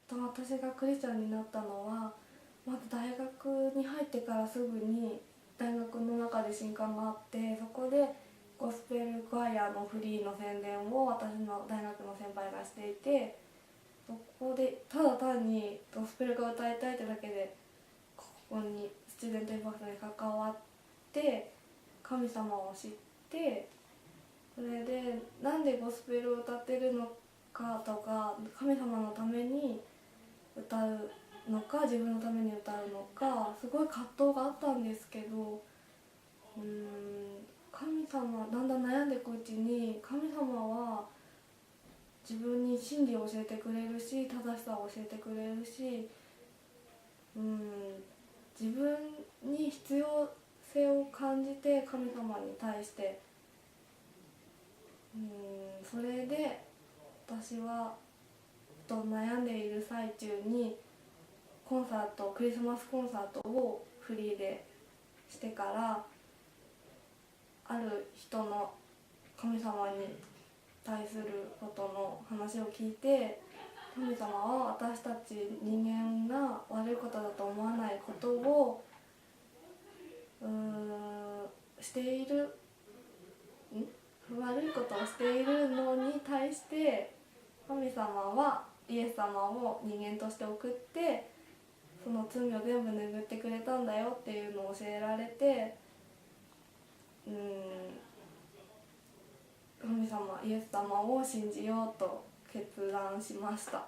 私がクリスチャンになったのはまず大学に入ってからすぐに大学の中で新刊があって、そこでゴスペルクワイアのフリーの宣伝を私の大学の先輩がしていて、そこでただ単にゴスペルが歌いたいってだけでここにスチューデントインパクトに関わって神様を知って、それでなんでゴスペルを歌ってるのかとか、神様のために歌うのか自分のために歌うのかすごい葛藤があったんですけど、神様だんだん悩んでいくうちに神様は自分に真理を教えてくれるし正しさを教えてくれるし、自分に必要性を感じて神様に対してそれで私はと悩んでいる最中にクリスマスコンサートをフリーでしてから、ある人の神様に対することの話を聞いて、神様は私たち人間が悪いことだと思わないことをしている悪いことをしているのに対して神様はイエス様を人間として送ってその罪を全部拭ってくれたんだよっていうのを教えられて、神様イエス様を信じようと決断しました。